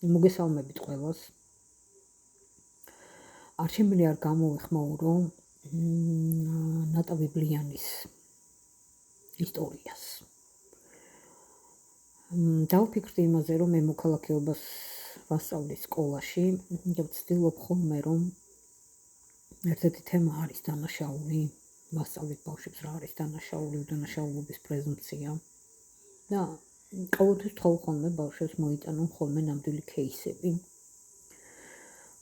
მოგესალმებით ყველას. არ შემიძლია არ გამოვეხმაურო ნატა ბიბლიანის ისტორიას. დავფიქრდი იმაზე, რომ მე მოქალაქეობას ვასწავლე სკოლაში, და ვცდილობ ხოლმე, რომ ერთ-ერთი თემა არის დანაშაული, ვასწავლეთ ბავშვებს რა არის დანაშაული, უდანაშაულობის პრეზუმპცია. და ყოველთვის თხოვ ხოლმე ბავშვებს მოიტანონ ხოლმე ნამდვილი кейსები.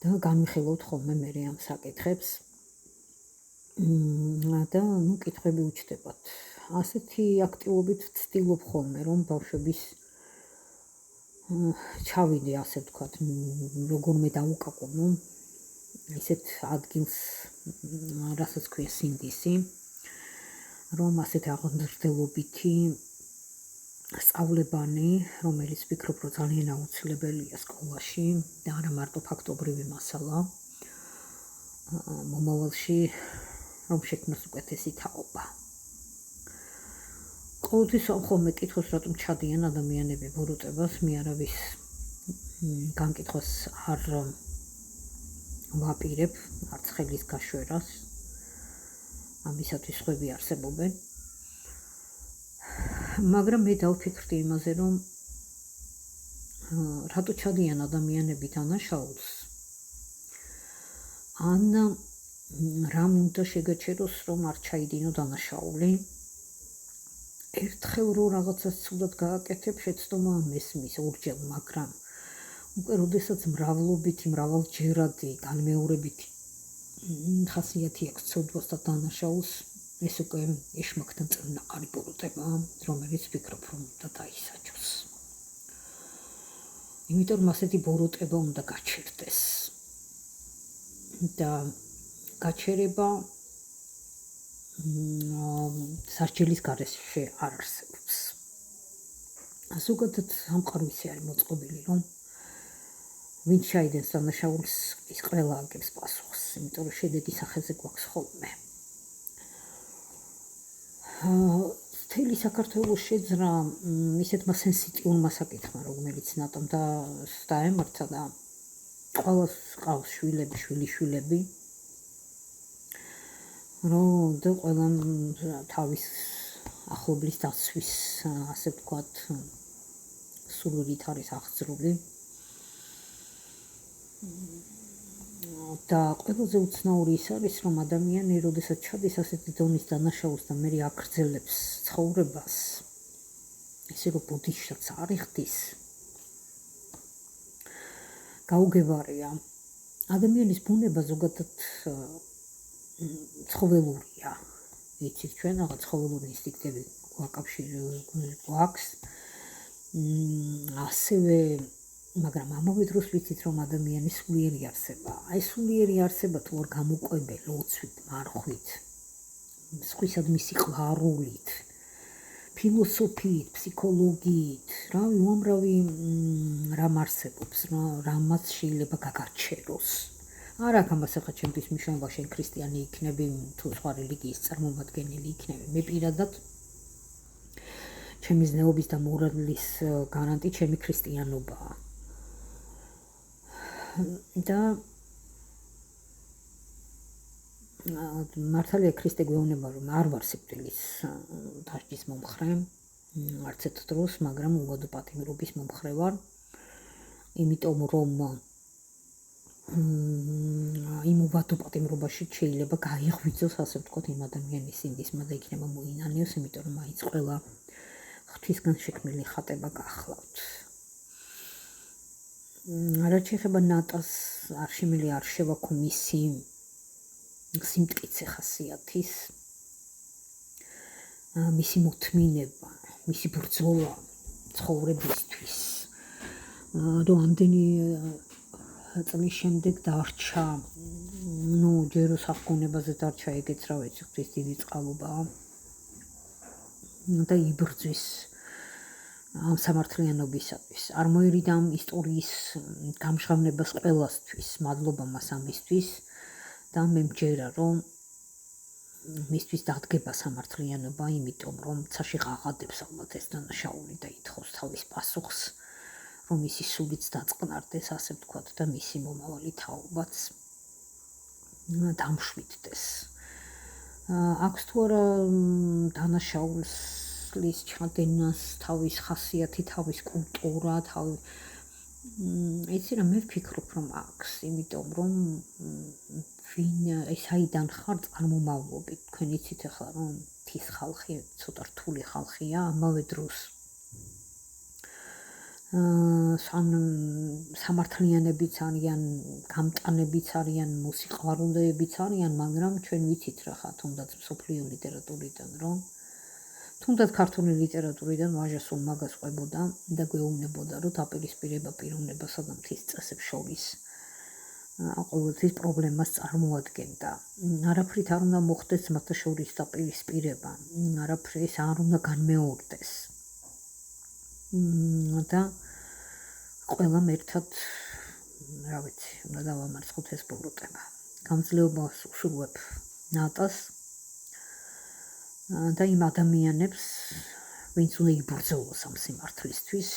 და განვიხილოთ ხოლმე მე ამ საკითხებს. და კითხვები უჩნდებათ. ასეთი აქტივობით ვცდილობ ხოლმე, რომ ბავშვების ჩავიდე, ასე ვთქვათ, როგორმე დაუკაკუნო ისეთ ადგილს, რასაც ქვია სინდისი, რომ ასეთი აღმზრდელობითი სწავლებანი, რომელიც ვფიქრობ, რომ ძალიან აუცილებელია სკოლაში და არა მარტო ფაქტობრივი მასალა, მომავალში რომ შექმნას უკეთესი თაობა. ყოველთვის ხოლმე კითხავს, რატომ ჩადიან ადამიანები ბოროტებას, მე არავის განკითხვას არ ვაპირებ, არც ხელის გაშვერას. ამისათვის სხვები არსებობენ. მაგრამ მე დავფიქრდი იმაზე, რომ რატო ჩადიან ადამიანები დანაშაულს, ან რამ უნდა შეგაჩეროს, რომ არ ჩაიდინო დანაშაული. ერთხელ რო რაღაცას ცუდად გააკეთებ, შეცდომა მესმის ორჯერ, მაგრამ უკვე როდესაც მრავალჯერადი განმეორებითი ხასიათი აქვს ცოდვას და დანაშაულს, ეს უკვე ეშმაკთან წინაყარი ბოროტებაა, რომელიც ვფიქრობ, რომ უნდა დაისაჯოს. იმიტომ რომ ასეთი ბოროტება უნდა გაჩერდეს. და გაჩერება სასჯელის გარეშე არ არსებობს. ზოგადად სამყაროსი არის მოწყობილი, რომ ვინც ჩაიდენს დანაშაულს, ის ყველა აგებს პასუხს, იმიტომ რომ შედეგი სახეზე გვაქვს ხოლმე. მთელი საქართველოს შეძრა ისეთმა სენსიტიურმა საკითხმა, რომელიც ნატომ დაემართა და ყველას ყავს შვილები, რომ და ყველამ თავის ახლობლის დაცვის, ასე ვთქვათ, სურვილით არის აღძრული. და ყველაზე უცნაური ის არის, რომ ადამიანი, როდესაც ჩადის ასეთი დონის დანაშაულს და მე აგრძელებს ცხოვრებას, ისე რომ ბუდიშსაც არ იხდის, გაუგებარია. ადამიანის ბუნება ზოგადად ცხოველურია. იცით, ჩვენ რაღაც ცხოველური ინსტინქტები გვაქვს. ასევე მაგრამ ამავე დროს ვიცით, რომ ადამიანი სულიერი არსებაა. აი სულიერი არსება თუ არ გამოყვება ლოცვით, მარხვით, სხვისადმი სიყვარულით, ფილოსოფიით, ფსიქოლოგიით, უამრავი რამ არსებობს, რამაც შეიძლება გაგაჩეროს. არ აქვს ამას ახლა ჩემთვის მნიშვნელობა, შენ ქრისტიანი იქნები, თუ სხვა რელიგიის წარმომადგენელი იქნები. მე პირადად ჩემი ზნეობის და მორალის გარანტი ჩემი ქრისტიანობაა. და მართალია ქრისტე გვეუბნება, რომ არ ვარ სიკვდილის დასჯის მომხრე, არც ერთ დროს, მაგრამ უვადო პატიმრობის მომხრე ვარ, იმიტომ რომ იმ უვადო პატიმრობაში შეიძლება გაიღვიძოს, ასე ვთქვათ, იმ ადამიანის სინდისმა და იქნება მოინანიოს, იმიტომ რომ მაინც ყველა ღვთისგან შექმნილი ხატება გახლავთ. რაც შეეხება ნატას, არ შემიძლია არ შევაქო მისი სიმტკიცე ხასიათის, მისი მოთმინება, მისი ბრძოლა ცხოვრებისთვის, რომ ამდენი წლის შემდეგ დარჩა, ჯერო სახგონებაზე დარჩა, ეგეც რა ვიცი, ღვთის დიდი წყალობაა და იბრძვის ამ სამართლიანობისათვის. არ მოერიდა ამ ისტორიის გამჟღავნებას ყველასთვის, მადლობა მას ამისთვის და მე მჯერა, რომ მისთვის დადგება სამართლიანობა, იმიტომ რომ ცაში ღაღადებს ალბათ ეს დანაშაული და ითხოვს თავის პასუხს, რომ მისი სულიც დაწყნარდეს, ასე ვთქვათ, და მისი მომავალი თაობაც დამშვიდდეს. აქვს თუ არა დანაშაულის ჩადენას, თავის ხასიათი, თავის კულტურა, იცი რა, მე ვფიქრობ, რომ აქვს, იმიტომ რომ ეს აიდან ხარ წარმომავლობით, თქვენ იცით ახლა, რომ თის ხალხი ცოტა რთული ხალხია, ამავე დროს სამართლიანებიც არიან, გამტანებიც არიან, მოსიყვარულეებიც არიან, მაგრამ ჩვენ ვიცით რა ხა, თუნდაც მსოფლიო ლიტერატურიდან, რომ თუნდაც ქართული ლიტერატურიდან ვაჟა სულ მაგას ყვებოდა და გვეუბნებოდა, რომ დაპირისპირება პიროვნებასა და მთის წესებს შორის ყოველთვის პრობლემას წარმოადგენდა. არაფრით არ უნდა მოხდეს მათ შორის დაპირისპირება, არაფრის არ უნდა განმეორდეს. და ყველამ ერთად, რა ვიცი, უნდა დავამარცხოთ ეს ბოროტება. გამძლეობას უსურვებ ნატას და იმ ადამიანებს, ვინც უნდა იბრძოლოს ამ სიმართლისთვის,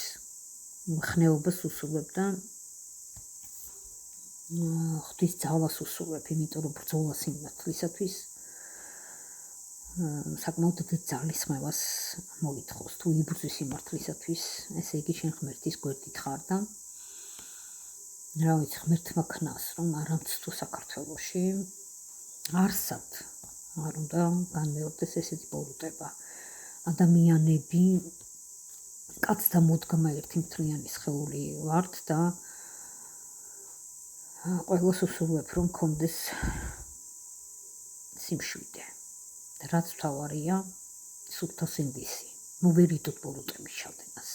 ხნეობას უსურვებ და ღვთის ძალას უსურვებ, იმიტომ რომ ბრძოლა სიმართლისათვის საკმაოდ დიდ ძალისხმევას მოითხოვს. თუ იბრძვის სიმართლისათვის, ესე იგი შენ ღმერთის გვერდით ხარ და რა ვიცი, ღმერთმა ქნას, რომ არამც თუ საქართველოში არსად არ უნდა განმეორდეს ესეთი ბოროტება. ადამიანები კაცთა მოდგმა ერთი მთლიანი სხეული ვართ და ყველას უსურვებ, რომ მქონდეს სიმშვიდე. რაც მთავარია, სულთა სინდისი. მოვერიდოთ ბოროტების ჩადენას.